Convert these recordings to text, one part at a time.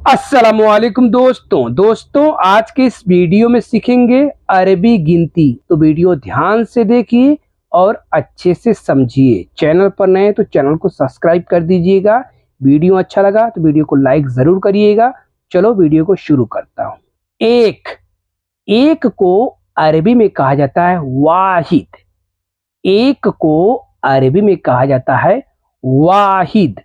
अस्सलामुअलैकुम दोस्तों आज के इस वीडियो में सीखेंगे अरबी गिनती। तो वीडियो ध्यान से देखिए और अच्छे से समझिए। चैनल पर नए तो चैनल को सब्सक्राइब कर दीजिएगा। वीडियो अच्छा लगा तो वीडियो को लाइक जरूर करिएगा। चलो वीडियो को शुरू करता हूँ। एक को अरबी में कहा जाता है वाहिद। एक को अरबी में कहा जाता है वाहिद।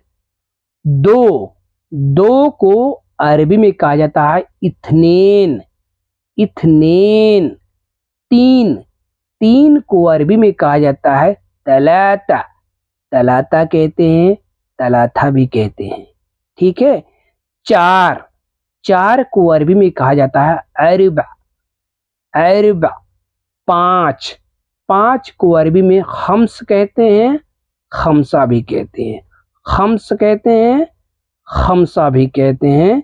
दो को अरबी में कहा जाता है इथनेन। तीन को अरबी में कहा जाता है तलाता। तलाता कहते हैं, तलाथा भी कहते हैं। ठीक है। चार को अरबी में कहा जाता है अरबा। पांच को अरबी में खम्स कहते हैं, खम्सा भी कहते हैं। खम्स कहते हैं, खम्सा भी कहते हैं।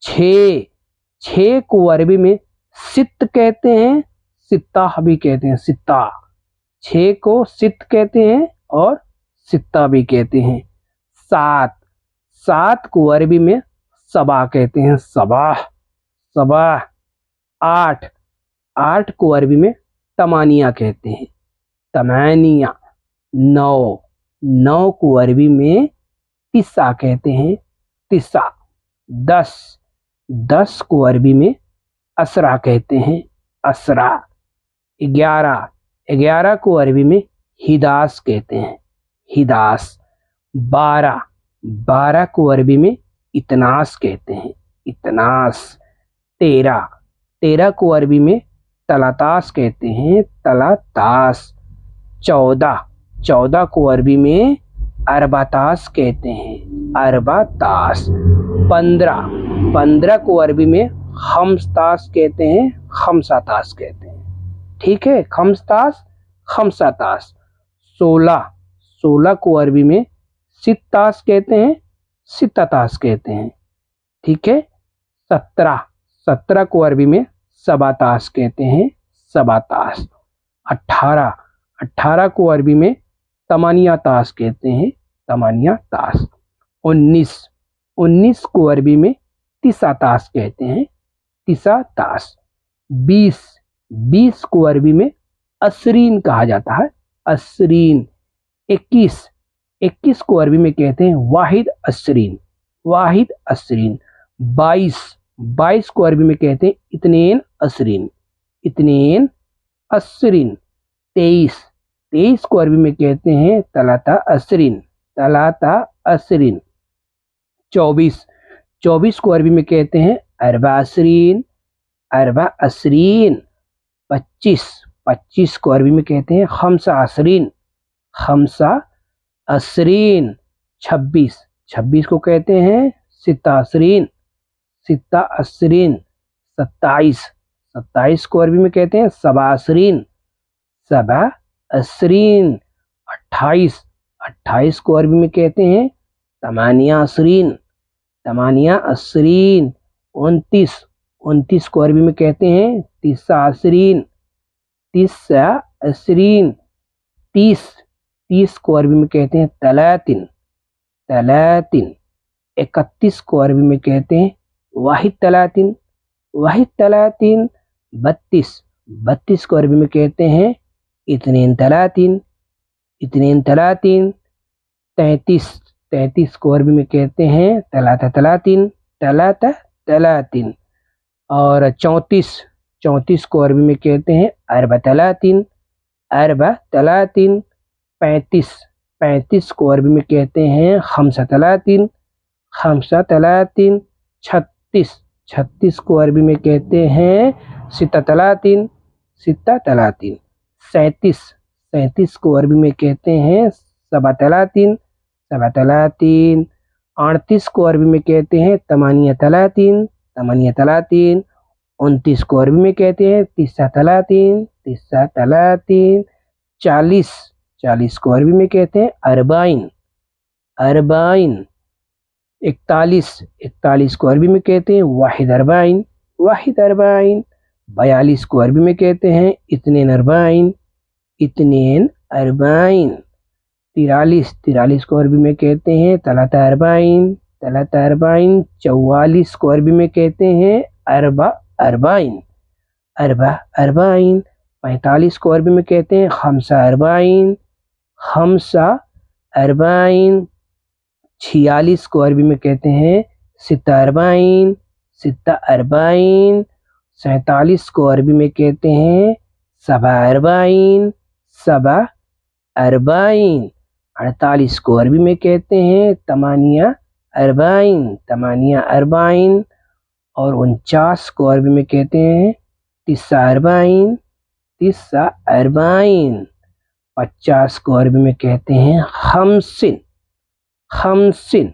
छः को अरबी में सित कहते हैं, सित्ता भी कहते हैं। सित्ता, छः को सित कहते हैं और सित्ता भी कहते हैं। सात को अरबी में सबा कहते हैं, सबा। आठ को अरबी में तमानिया कहते हैं, तमानिया। नौ को अरबी में तिस्सा कहते हैं, तिस्सा। 10 को अरबी में असरा कहते हैं, असरा। 11 को अरबी में हिदास कहते हैं, हिदास। 12 को अरबी में इतनास कहते हैं, इतनास। 13 को अरबी में तलातास कहते हैं, तलातास। 14 को अरबी में अरबातास कहते हैं, अरबातास। 15 को अरबी में खम्सतास कहते हैं, खम्सातास कहते हैं। ठीक है, खम्सतास, खम्सातास। 16 को अरबी में सित्तास कहते हैं, सित्तातास कहते हैं। ठीक है। 17 को अरबी में सबातास कहते हैं, सबातास। 18 को अरबी में तमानिया तास कहते हैं, तमानिया तास। 19 को अरबी में तिसा तास कहते हैं, तिसा तास। 20 को अरबी में असरीन कहा जाता है, असरीन। 21 को अरबी में कहते हैं वाहिद असरीन, वाहिद असरीन। 22 को अरबी में कहते हैं इतनेन असरीन, इतनेन असरीन। 23 को अरबी में कहते हैं तलाता असरीन, तलाता असरीन। 24 को अरबी में कहते हैं अरबा असरीन, अरबा असरीन। 25 को अरबी में कहते हैं खम्सा असरीन, खम्सा असरीन। 26 को कहते हैं सित्ता असरीन, सित्ता असरीन। 27 को अरबी में कहते हैं सबा असरीन, सबा असरीन। 28 को अरबी में कहते हैं तमानिया असरीन, तमानिया असरीन। 29 को अरबी में कहते हैं तिस्सा असरीन, तिस्सा असरीन। 30 को अरबी में कहते हैं तलातिन, तलातिन। 31 को अरबी में कहते हैं वाहिद तलातिन, वाहिद तलातिन। 32 को अरबी में कहते हैं इतनेन तलातिन, इतनेन तलातिन। 33 को अरबी में कहते हैं तलाता तलातिन, तलाता तलातिन। और 34 को अरबी में कहते हैं अरबा तलातिन, अरबा तलातिन। 35 को अरबी में कहते हैं खम्सा तलातिन, खम्सा तलातिन। 36 को अरबी में कहते हैं सित्ता तलातिन, सित्ता तलातिन। 37 को अरबी में कहते हैं सबा तलातिन, सबा तलातिन। 38 को अरबी में कहते हैं तमानिया तलातिन, तमानिया तलातिन। 29 को अरबी में कहते हैं तिस्सा तलातिन, तिस्सा तलातिन। 40 को अरबी में कहते हैं अरबाइन, अरबाइन। 41 को अरबी में कहते हैं वाहिद अरबाइन, वाहिद अरबाइन। 42 को अरबी में कहते हैं इतनेन अरबाइन, इतनेन अरबाइन। 43 को अरबी में कहते हैं तलाता अरबाइन, तलाता अरबाइन, 44 को अरबी में कहते हैं अरबा अरबाइन, अरबा अरबाइन। 45 को अरबी में कहते हैं खमसा अरबाइन, खमसा अरबाइन। 46 को अरबी में कहते हैं सित्ता अरबाइन, सित्ता अरबाइन। 47 को अरबी में कहते हैं सबा अरबाइन, सबा अरबाइन। 48 को अरबी में कहते हैं तमानिया अरबाइन, तमानिया अरबाइन। और 49 को अरबी में कहते हैं तिस्सा अरबाइन, तिस्सा अरबाइन। 50 को अरबी में कहते हैं खमसिन, खमसिन।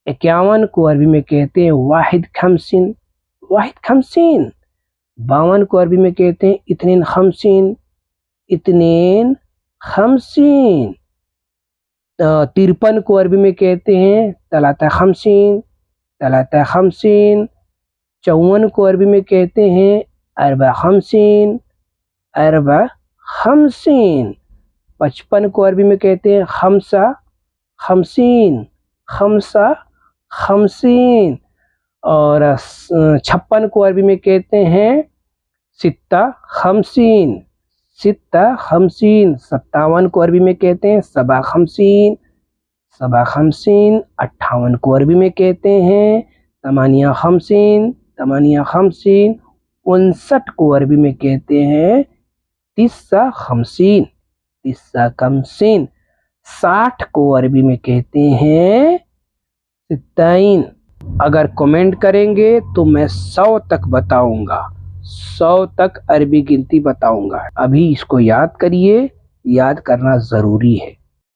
51 को अरबी में कहते हैं वाहिद खमसिन, वाहिद खमसिन। 52 को अरबी में कहते हैं इतनीन खमसिन, इतनीन खमसिन। 53 को अरबी में कहते हैं तलाता खमसिन, तलाता खमसिन। 54 को अरबी में कहते हैं अरबा खमसिन, अरबा खमसिन। 55 को अरबी में कहते हैं खमसा खमसिन, खमसा खमसिन। और 56 को अरबी में कहते हैं सित्ता खमसिन, सित्ता खमसिन। 57 को अरबी में कहते हैं सबा खमसिन, सबा खमसिन। 58 को अरबी में कहते हैं तमानिया खमसिन, तमानिया खमसिन। 59 को अरबी में कहते हैं तिस्सा खमसिन, तिस्सा खमसिन। 60 को अरबी में कहते हैं सित्ताइन। अगर कमेंट करेंगे तो मैं 100 तक बताऊंगा, 100 तक अरबी गिनती बताऊंगा। अभी इसको याद करिए, याद करना ज़रूरी है।